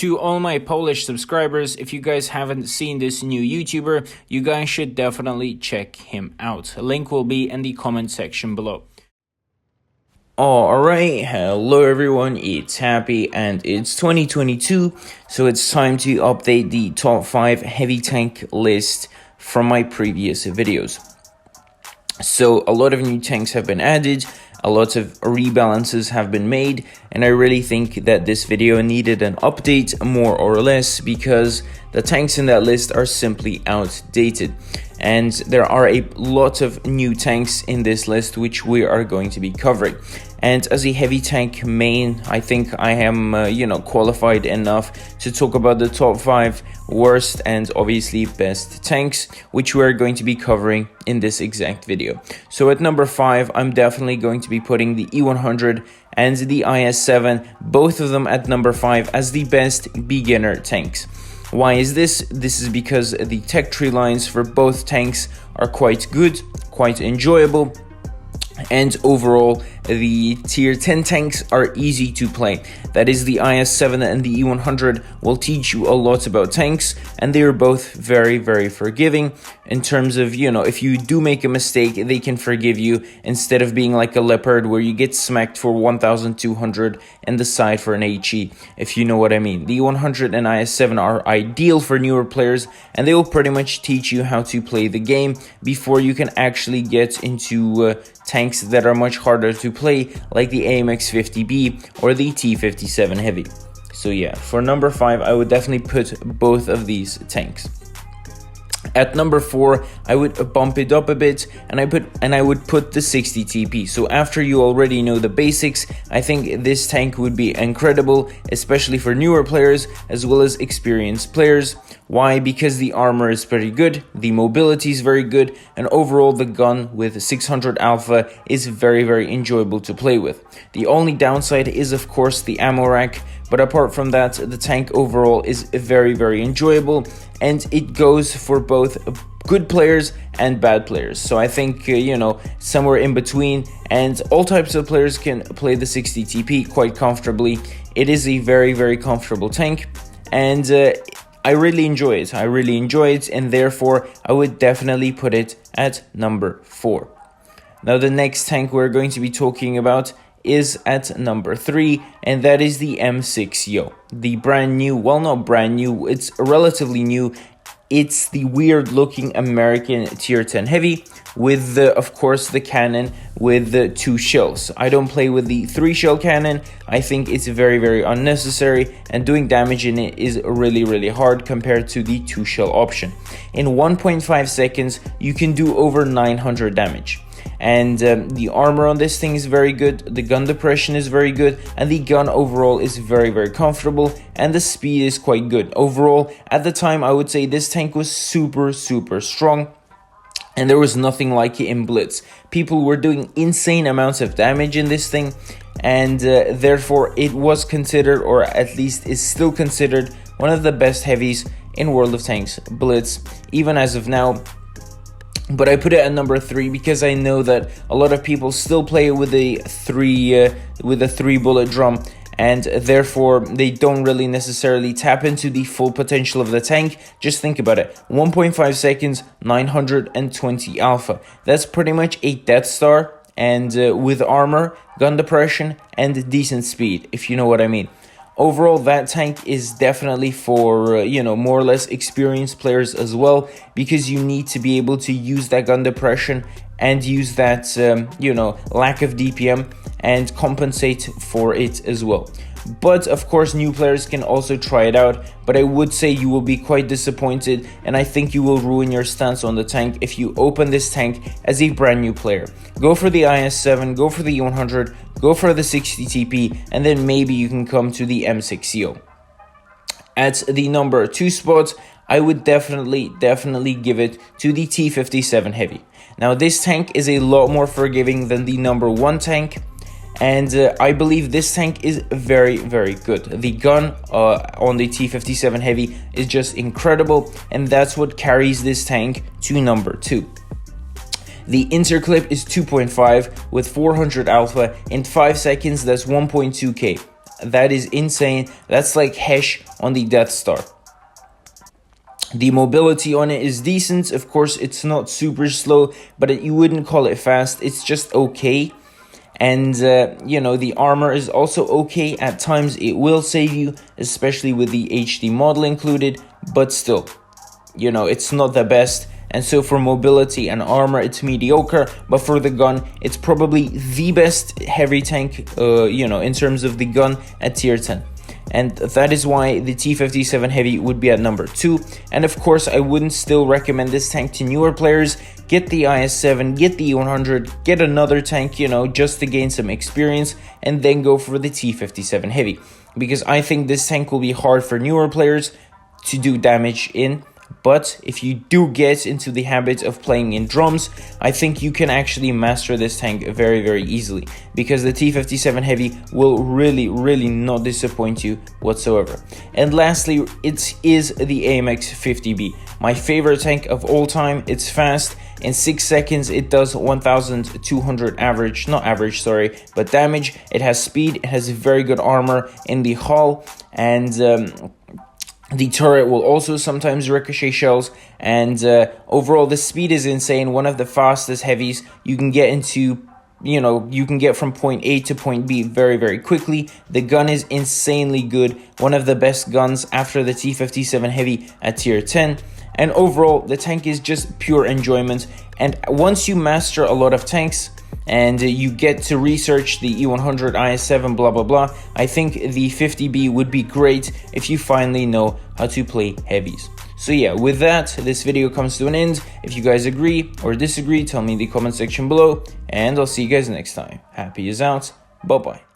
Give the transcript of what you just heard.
To all my Polish subscribers, if you guys haven't seen this new YouTuber, you guys should definitely check him out. A link will be in the comment section below. Alright, hello everyone, it's Happy and it's 2022, so it's time to update the top 5 heavy tank list from my previous videos. So a lot of new tanks have been added, a lot of rebalances have been made, and I really think that this video needed an update more or less because the tanks in that list are simply outdated. And there are a lot of new tanks in this list which we are going to be covering. And as a heavy tank main, I think I am, qualified enough to talk about the top 5 worst and obviously best tanks, which we are going to be covering in this exact video. So at number 5, I'm definitely going to be putting the E100 and the IS-7, both of them at number 5 as the best beginner tanks. Why is this? This is because the tech tree lines for both tanks are quite good, quite enjoyable, and overall the tier 10 tanks are easy to play. That is, the IS-7 and the E100 will teach you a lot about tanks, and they are both very forgiving in terms of, if you do make a mistake, they can forgive you instead of being like a Leopard where you get smacked for 1200 and the side for an HE, if you know what I mean. The E100 and IS-7 are ideal for newer players, and they will pretty much teach you how to play the game before you can actually get into tanks that are much harder to play, like the AMX-50B or the T-57 Heavy. So yeah, for number 5, I would definitely put both of these tanks. At number 4, I would bump it up a bit, and I would put the 60 TP. So after you already know the basics, I think this tank would be incredible, especially for newer players as well as experienced players. Why? Because the armor is pretty good, the mobility is very good, and overall the gun with 600 alpha is very enjoyable to play with. The only downside is of course the ammo rack, but apart from that, the tank overall is very enjoyable, and it goes for both good players and bad players. So I think, somewhere in between, and all types of players can play the 60 TP quite comfortably. It is a very comfortable tank, and I really enjoy it, and therefore I would definitely put it at number 4. Now the next tank we're going to be talking about is at number 3, and that is the M6-Yo. The brand new, well, not brand new, it's relatively new. It's the weird looking American tier 10 heavy with of course the cannon with the 2 shells. I don't play with the 3 shell cannon. I think it's very unnecessary, and doing damage in it is really hard compared to the 2 shell option. In 1.5 seconds you can do over 900 damage. And the armor on this thing is very good, the gun depression is very good, and the gun overall is very comfortable, and the speed is quite good. Overall, at the time, I would say this tank was super strong, and there was nothing like it in Blitz. People were doing insane amounts of damage in this thing, and therefore it was considered, or at least is still considered, one of the best heavies in World of Tanks Blitz, even as of now. But I put it at number 3 because I know that a lot of people still play with a 3 bullet drum, and therefore they don't really necessarily tap into the full potential of the tank. Just think about it: 1.5 seconds, 920 alpha. That's pretty much a Death Star, and with armor, gun depression, and decent speed, if you know what I mean. Overall, that tank is definitely for, more or less experienced players as well, because you need to be able to use that gun depression and use that, lack of DPM and compensate for it as well. But of course, new players can also try it out, but I would say you will be quite disappointed, and I think you will ruin your stance on the tank if you open this tank as a brand new player. Go for the IS-7, go for the E100, go for the 60 TP, and then maybe you can come to the M6-Yo. At the number 2 spot, I would definitely give it to the T-57 Heavy. Now this tank is a lot more forgiving than the number 1 tank, and I believe this tank is very good. The gun on the T-57 Heavy is just incredible, and that's what carries this tank to number 2. The interclip is 2.5 with 400 alpha. In 5 seconds, that's 1.2k. That is insane. That's like Hesh on the Death Star. The mobility on it is decent. Of course, it's not super slow, but you wouldn't call it fast. It's just okay. And, you know, the armor is also okay. At times, it will save you, especially with the HD model included. But still, you know, it's not the best. And so for mobility and armor, it's mediocre. But for the gun, it's probably the best heavy tank, you know, in terms of the gun at tier 10. And that is why the T57 Heavy would be at number 2. And of course, I wouldn't still recommend this tank to newer players. Get the IS-7, get the E100, get another tank, you know, just to gain some experience, and then go for the T57 Heavy. Because I think this tank will be hard for newer players to do damage in. But if you do get into the habit of playing in drums, I think you can actually master this tank very, very easily. Because the T57 Heavy will really not disappoint you whatsoever. And lastly, it is the AMX 50B. My favorite tank of all time. It's fast. In 6 seconds, it does 1,200 but damage. It has speed. It has very good armor in the hull. And the turret will also sometimes ricochet shells, and overall the speed is insane. One of the fastest heavies. You can get into, you know, you can get from point A to point B very quickly. The gun is insanely good. One of the best guns after the T57 Heavy at tier 10. And overall, the tank is just pure enjoyment. And once you master a lot of tanks, and you get to research the E100, IS-7, blah blah blah, I think the 50B would be great if you finally know how to play heavies. So yeah, with that, this video comes to an end. If you guys agree or disagree, tell me in the comment section below, and I'll see you guys next time. Happy is out. Bye bye.